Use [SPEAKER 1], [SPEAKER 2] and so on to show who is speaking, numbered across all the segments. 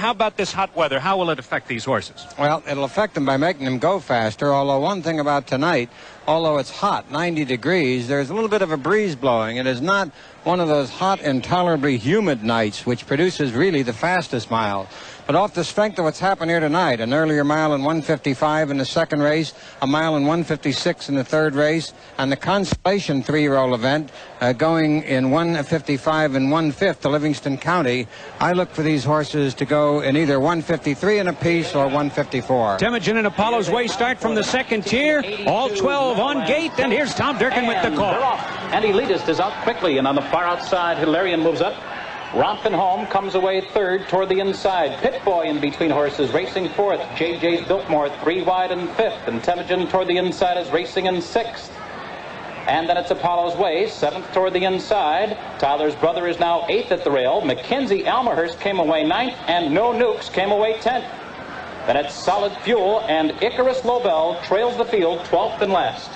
[SPEAKER 1] how about this hot weather? How will it affect these horses?
[SPEAKER 2] Well, it'll affect them by making them go faster, although one thing about tonight, although it's hot, 90 degrees, there's a little bit of a breeze blowing. It is not one of those hot, intolerably humid nights, which produces really the fastest mile. But off the strength of what's happened here tonight, an earlier mile in 1:55 in the second race, a mile in 1:56 in the third race, and the consolation three-year-old event going in 1:55 and 1/5 to Livingston County, I look for these horses to go in either 1:53 and a piece or 1:54.
[SPEAKER 1] Temujin and Apollo's Way start from the second tier. All 12 on gate, and here's Tom Durkin with the call.
[SPEAKER 3] And Elitist is out quickly, and on the far outside, Hilarion moves up. Rompin' Home comes away third toward the inside. Pit Boy in between horses, racing fourth. JJ's Biltmore 3 wide and fifth. And Temujin toward the inside is racing in sixth. And then it's Apollo's Way, seventh toward the inside. Tyler's Brother is now eighth at the rail. Mackenzie Almahurst came away ninth, and No Nukes came away 10th. Then it's Solid Fuel, and Icarus Lobel trails the field 12th and last.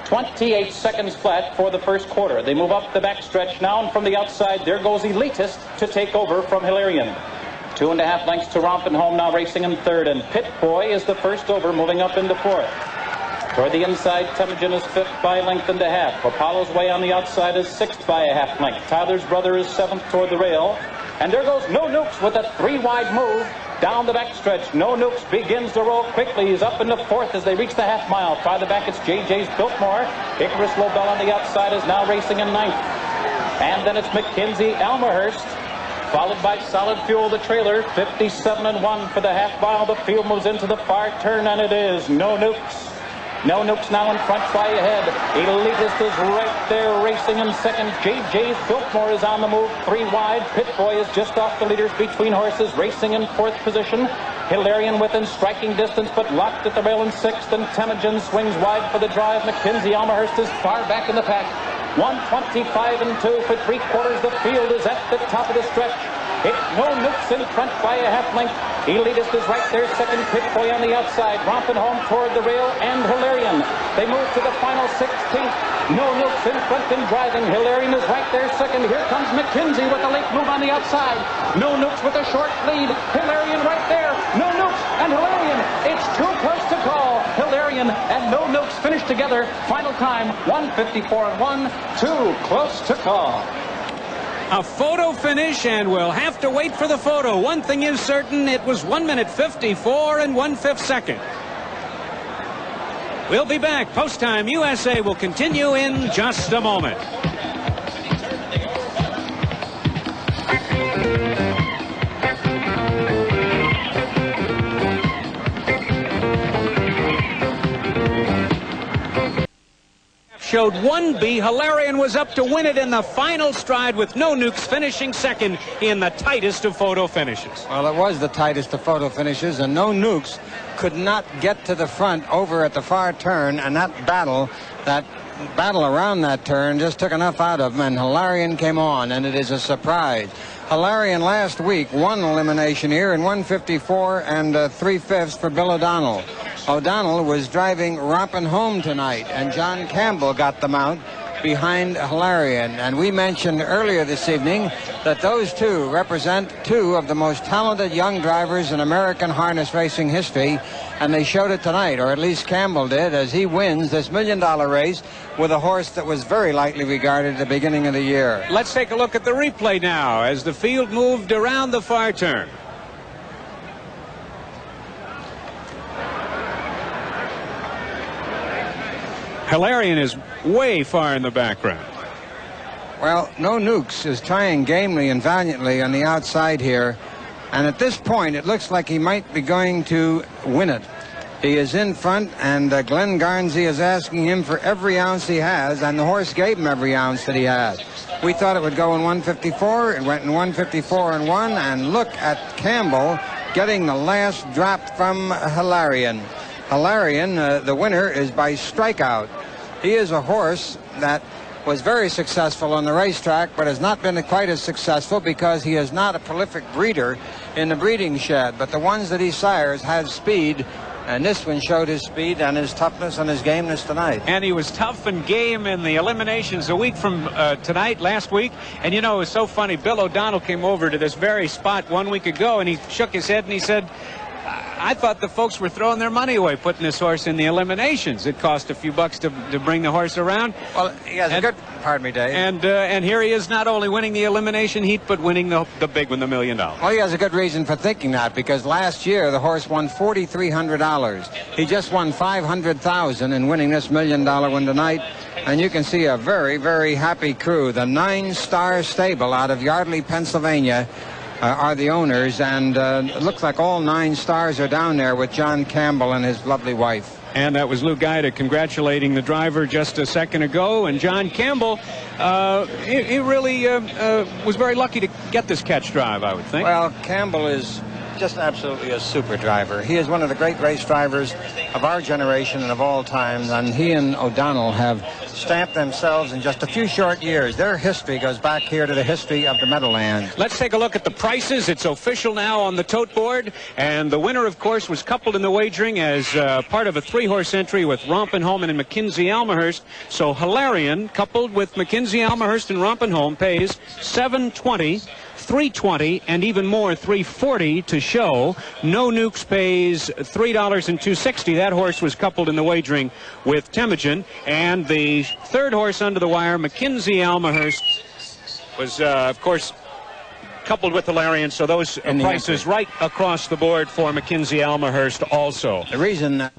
[SPEAKER 3] 28 seconds flat for the first quarter. They move up the backstretch now, and from the outside, there goes Elitist to take over from Hilarion. 2.5 lengths to Rompin' Home, now racing in third, and Pit Boy is the first over, moving up into fourth. Toward the inside, Temujin is fifth by a length and a half. Apollo's Way on the outside is sixth by a half length. Tyler's Brother is seventh toward the rail. And there goes No Nukes with a 3-wide move down the backstretch. No Nukes begins to roll quickly. He's up into fourth as they reach the half mile. Farther back, it's JJ's Biltmore. Icarus Lobel on the outside is now racing in ninth. And then it's Mackenzie Almahurst, followed by Solid Fuel, the trailer. 57 and 1 for the half mile. The field moves into the far turn, and it is No Nukes. No Nukes now in front by a head. Elitist is right there racing in second. JJ's Biltmore is on the move, 3 wide. Pit Boy is just off the leaders between horses, racing in fourth position. Hilarion within striking distance, but locked at the rail in sixth. And Temujin swings wide for the drive. Mackenzie Almahurst is far back in the pack. 1:25 and 2 for 3/4. The field is at the top of the stretch. It's No Nukes in front by a half length. Elitist is right there, second. Pit Boy on the outside. Rompin' Home toward the rail, and Hilarion. They move to the final 16th. No Nukes in front and driving. Hilarion is right there, second. Here comes Mackenzie with a late move on the outside. No Nukes with a short lead. Hilarion right there. No Nukes and Hilarion. It's too close to call. Hilarion and No Nukes finish together. Final time, 1:54 and 1. Too close to call.
[SPEAKER 1] A photo finish, and we'll have to wait for the photo. One thing is certain, it was 1 minute 54 and 1/5 second. We'll be back. Post Time USA will continue in just a moment. Showed 1B. Hilarion was up to win it in the final stride, with No Nukes finishing second in the tightest of photo finishes.
[SPEAKER 2] Well, it was the tightest of photo finishes, and No Nukes could not get to the front over at the far turn, and that battle around that turn just took enough out of him, and Hilarion came on, and it is a surprise. Hilarion last week won elimination here in 1:54 and 3/5 for Bill O'Donnell. O'Donnell was driving Rompin' Home tonight, and John Campbell got the mount behind Hilarion. And we mentioned earlier this evening that those two represent two of the most talented young drivers in American harness racing history, and they showed it tonight, or at least Campbell did, as he wins this $1 million race with a horse that was very lightly regarded at the beginning of the year.
[SPEAKER 1] Let's take a look at the replay now as the field moved around the far turn. Hilarion is way far in the background.
[SPEAKER 2] Well, No Nukes is trying gamely and valiantly on the outside here, and at this point it looks like he might be going to win it. He is in front, and Glenn Garnsey is asking him for every ounce he has, and the horse gave him every ounce that he had. We thought it would go in 1:54. It went in 1:54 and 1, and look at Campbell getting the last drop from Hilarion. Hilarion, the winner, is by strikeout. He is a horse that was very successful on the racetrack, but has not been quite as successful because he is not a prolific breeder in the breeding shed. But the ones that he sires have speed And this one showed his speed and his toughness and his gameness tonight.
[SPEAKER 1] And he was tough and game in the eliminations a week from last week. And, you know, it was so funny. Bill O'Donnell came over to this very spot 1 week ago, and he shook his head and he said, I thought the folks were throwing their money away putting this horse in the eliminations. It cost a few bucks to bring the horse around.
[SPEAKER 2] Well, he has a good, pardon me, Dave.
[SPEAKER 1] And here he is not only winning the elimination heat, but winning the big one, the $1 million.
[SPEAKER 2] Well, he has a good reason for thinking that, because last year the horse won $4,300. He just won $500,000 in winning this $1 million one tonight. And you can see a very, very happy crew. The 9-star stable out of Yardley, Pennsylvania, are the owners, and it looks like all 9 stars are down there with John Campbell and his lovely wife.
[SPEAKER 1] And that was Lou Guida congratulating the driver just a second ago. And John Campbell, he really was very lucky to get this catch drive, I would think.
[SPEAKER 2] Well, Campbell is just absolutely a super driver. He is one of the great race drivers of our generation and of all times, and he and O'Donnell have stamped themselves in just a few short years. Their history goes back here to the history of the Meadowlands.
[SPEAKER 1] Let's take a look at the prices. It's official now on the tote board, and the winner, of course, was coupled in the wagering as part of a 3-horse entry with Rompin Holman and Mackenzie Almahurst. So Hilarion, coupled with Mackenzie Almahurst and Rompin Holman, pays $720. $320 and even more $340 to show. No Nukes pays $3.260. That horse was coupled in the wagering with Temujin. And the 3rd horse under the wire, Mackenzie Almahurst, was of course coupled with Hilarion. So those prices right across the board for Mackenzie Almahurst also.
[SPEAKER 2] The reason